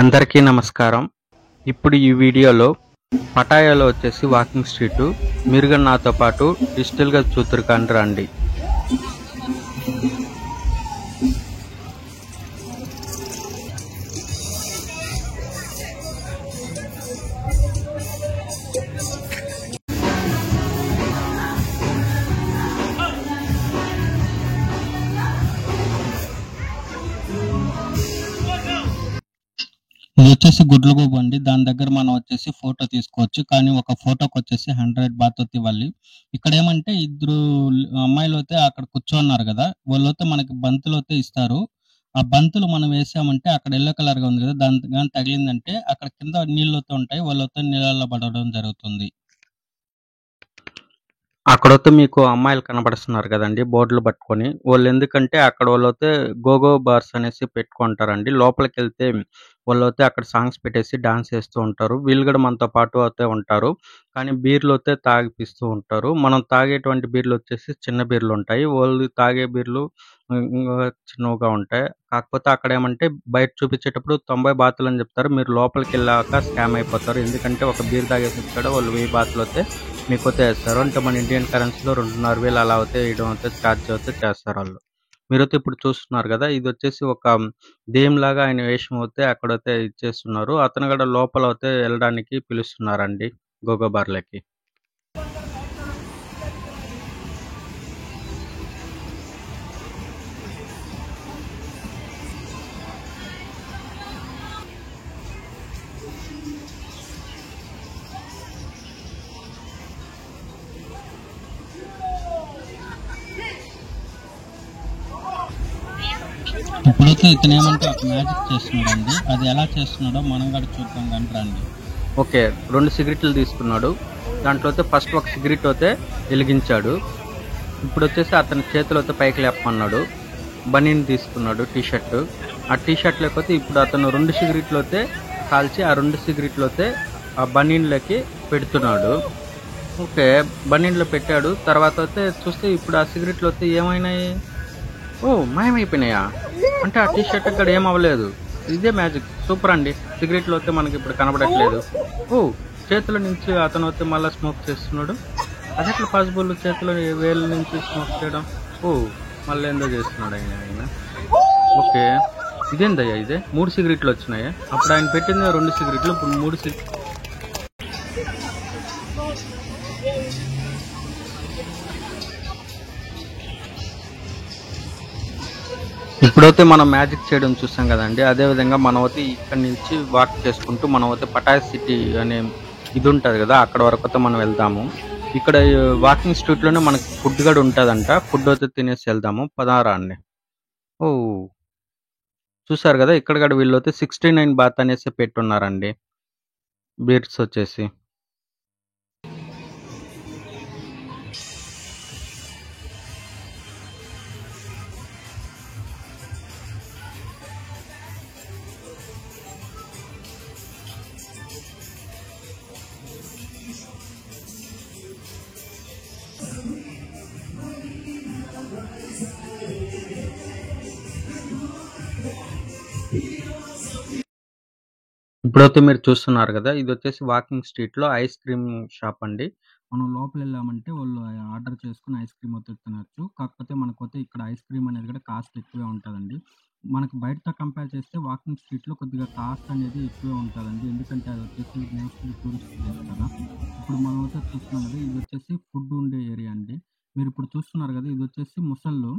అందరికీ నమస్కారం. ఇప్పుడు ఈ వీడియోలో పటాయాలో వచ్చేసి వాకింగ్ స్ట్రీట్ మీరు కూడా నాతో పాటు డిజిటల్గా చూతురు కానీ రండి. ఇది వచ్చేసి గుడ్లగూబ అండి. దాని దగ్గర మనం వచ్చేసి ఫోటో తీసుకోవచ్చు. కానీ ఒక ఫోటోకి వచ్చేసి 100 బాత్ ఇవ్వాలి. ఇక్కడ ఏమంటే ఇద్దరు అమ్మాయిలు అయితే అక్కడ కూర్చోన్నారు కదా, వాళ్ళైతే మనకి బంతులు అయితే ఇస్తారు. ఆ బంతులు మనం వేసామంటే అక్కడ ఎల్లో కలర్ గా ఉంది కదా, దాని కానీ తగిలిందంటే అక్కడ కింద నీళ్ళు అయితే ఉంటాయి, వాళ్ళైతే నీళ్ళలో పడడం జరుగుతుంది. అక్కడైతే మీకు అమ్మాయిలు కనబడుతున్నారు కదండి బోర్డులు పట్టుకొని. వాళ్ళు ఎందుకంటే అక్కడ వాళ్ళైతే గోగో బార్స్ అనేసి పెట్టుకుంటారండి. లోపలికి వెళ్తే వాళ్ళైతే అక్కడ సాంగ్స్ పెట్టేసి డాన్స్ చేస్తూ ఉంటారు. వీళ్ళు కూడా మనతో పాటు అయితే ఉంటారు. కానీ బీర్లు అయితే తాగిపిస్తూ ఉంటారు. మనం తాగేటువంటి బీర్లు వచ్చేసి చిన్న బీర్లు ఉంటాయి. వాళ్ళు తాగే బీర్లు చిన్నవిగా ఉంటాయి. కాకపోతే అక్కడ ఏమంటే బయట చూపించేటప్పుడు 90 బాతులు అని చెప్తారు. మీరు లోపలికి వెళ్ళాక స్కామ్ అయిపోతారు. ఎందుకంటే ఒక బీర్ తాగేసి వచ్చాడు వాళ్ళు 1000 బాతులు అయితే మీకైతే వేస్తారు. అంటే మన ఇండియన్ కరెన్సీలో 2500 అలా అయితే వేయడం అయితే ఛార్జ్ అయితే చేస్తారు వాళ్ళు. మీరైతే ఇప్పుడు చూస్తున్నారు కదా, ఇది వచ్చేసి ఒక దెయ్యంలాగా ఆయన వేషం అయితే అక్కడైతే ఇచ్చేస్తున్నారు. అతను కూడా లోపల అయితే వెళ్ళడానికి పిలుస్తున్నారండి గోగో బార్లకి. ఇప్పుడైతే ఇతను ఏమంటే ఒక మ్యాజిక్ చేస్తున్నాడండి. అది ఎలా చేస్తున్నాడో మనం కూడా చూద్దాం కానీ రండి. ఓకే, 2 సిగరెట్లు తీసుకున్నాడు. దాంట్లో అయితే ఫస్ట్ ఒక సిగరెట్ అయితే వెలిగించాడు. ఇప్పుడు వచ్చేసి అతని చేతిలో అయితే పైకి లేపమన్నాడు. బనీన్ తీసుకున్నాడు, టీ షర్ట్. ఆ టీ షర్ట్ లేకపోతే ఇప్పుడు అతను 2 సిగరెట్లు అయితే కాల్చి ఆ 2 సిగరెట్లు అయితే ఆ బనీన్లకి పెడుతున్నాడు. ఓకే, బనీన్లో పెట్టాడు. తర్వాత అయితే చూస్తే ఇప్పుడు ఆ సిగరెట్లు అయితే ఏమైనాయి? ఓ, మాయమైపోయినాయా? అంటే ఆ టీ షర్ట్ ఇక్కడ ఏం అవ్వలేదు. ఇదే మ్యాజిక్, సూపర్ అండి. సిగరెట్లు అయితే మనకి ఇప్పుడు కనబడట్లేదు. ఓ, చేతుల నుంచి అతను అయితే మళ్ళీ స్మోక్ చేస్తున్నాడు. అది ఎట్లా పాసిబుల్? చేతిలో వేళ్ళ నుంచి స్మోక్ చేయడం? ఓ, మళ్ళీ ఏందో చేస్తున్నాడు ఆయన. ఓకే, ఇదేందయ్యా? ఇదే 3 సిగరెట్లు వచ్చినాయి. అప్పుడు ఆయన పెట్టింది 2 సిగరెట్లు, ఇప్పుడు 3 సిగరెట్లు. ఇప్పుడైతే మనం మ్యాజిక్ చేయడం చూసాం కదండి, అదేవిధంగా మనం అయితే ఇక్కడ నుంచి వాక్ చేసుకుంటూ మనం అయితే పటాయ్ సిటీ అనే ఇది ఉంటుంది కదా, అక్కడ వరకు అయితే మనం వెళ్దాము. ఇక్కడ వాకింగ్ స్ట్రీట్ లోనే మనకి ఫుడ్ కూడా ఉంటుందంట. ఫుడ్ అయితే తినేసి వెళ్దాము, పదారా అండి. ఓ, చూసారు కదా, ఇక్కడ కూడా వీళ్ళు అయితే 69 బాత్ అనేసి పెట్టున్నారండి బీర్స్ వచ్చేసి. ఇప్పుడైతే మీరు చూస్తున్నారు కదా, ఇది వచ్చేసి వాకింగ్ స్ట్రీట్ లో ఐస్ క్రీమ్ షాప్ అండి. మనం లోపల వెళ్ళామంటే వాళ్ళు ఆర్డర్ చేసుకుని ఐస్ క్రీమ్ అయితే తినొచ్చు. కాకపోతే మనకైతే ఇక్కడ ఐస్ క్రీమ్ అనేది కూడా కాస్ట్ ఎక్కువే ఉంటుందండి. మనకు బయటతో కంపేర్ చేస్తే వాకింగ్ స్ట్రీట్ లో కొద్దిగా కాస్ట్ అనేది ఎక్కువే ఉంటుందండి. ఎందుకంటే అది వచ్చేసి మోస్ట్లీ టూరిస్ట్ ప్లేస్ కదా. ఇప్పుడు మనం అయితే చూస్తున్నాం కదా, ఇది వచ్చేసి ఫుడ్ ఉండే ఏరియా అండి. మీరు ఇప్పుడు చూస్తున్నారు కదా, ఇది వచ్చేసి ముసళ్ళు.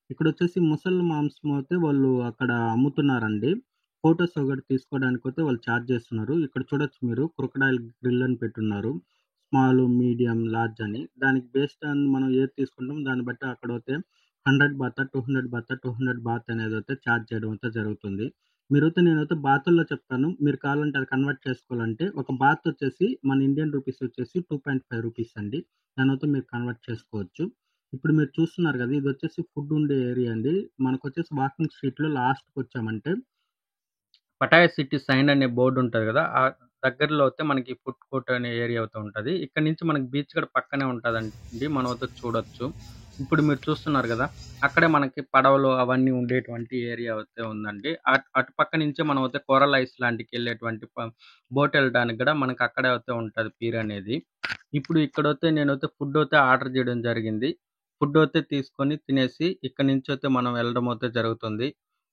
ఇక్కడ వచ్చేసి ముసళ్ళ మాంసం అయితే వాళ్ళు అక్కడ అమ్ముతున్నారండి. ఫోటోస్ ఒకటి తీసుకోవడానికి అయితే వాళ్ళు ఛార్జ్ చేస్తున్నారు. ఇక్కడ చూడొచ్చు మీరు, క్రొకడైల్ గ్రిల్ అని పెట్టున్నారు. స్మాల్, మీడియం, లార్జ్ అని. దానికి బేస్డ్ ఆన్ మనం ఏది తీసుకుంటాం దాన్ని బట్టి అక్కడైతే 100 బాత్, 200 బాత్, 200 బాత్ అనేది అయితే ఛార్జ్ చేయడం అయితే జరుగుతుంది. మీరైతే నేనైతే బాతుల్లో చెప్తాను. మీరు కావాలంటే అది కన్వర్ట్ చేసుకోవాలంటే ఒక బాత్ వచ్చేసి మన ఇండియన్ రూపీస్ వచ్చేసి 2.5 రూపీస్ అండి. దానైతే మీరు కన్వర్ట్ చేసుకోవచ్చు. ఇప్పుడు మీరు చూస్తున్నారు కదా, ఇది వచ్చేసి ఫుడ్ ఉండే ఏరియా అండి. మనకొచ్చేసి వాకింగ్ స్ట్రీట్ లో లాస్ట్కి వచ్చామంటే పటాయా సిటీ సైన్ అనే బోర్డు ఉంటది కదా, ఆ దగ్గరలో అయితే మనకి ఫుడ్ కోర్ట్ అనే ఏరియా అయితే ఉంటది. ఇక్కడ నుంచి మనకి బీచ్ కూడా పక్కనే ఉంటదండి. మనం అయితే చూడొచ్చు. ఇప్పుడు మీరు చూస్తున్నారు కదా, అక్కడే మనకి పడవలు అవన్నీ ఉండేటువంటి ఏరియా అయితే ఉందండి. అటు పక్క నుంచే మనం అయితే కోరల్ ఐలాండ్‌కి వెళ్ళేటువంటి బోట్ వెళ్ళడానికి కూడా మనకి అక్కడే అయితే ఉంటది పీర్ అనేది. ఇప్పుడు ఇక్కడైతే నేనైతే ఫుడ్ అయితే ఆర్డర్ చేయడం జరిగింది. ఫుడ్ అయితే తీసుకొని తినేసి ఇక్కడి నుంచి అయితే మనం వెళ్ళడం అయితే జరుగుతుంది.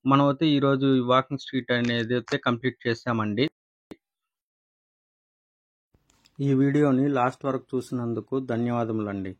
మనం అయితే ఈరోజు ఈ వాకింగ్ స్ట్రీట్ అనేది అయితే కంప్లీట్ చేసామండి. ఈ వీడియోని లాస్ట్ వరకు చూసినందుకు ధన్యవాదములండి.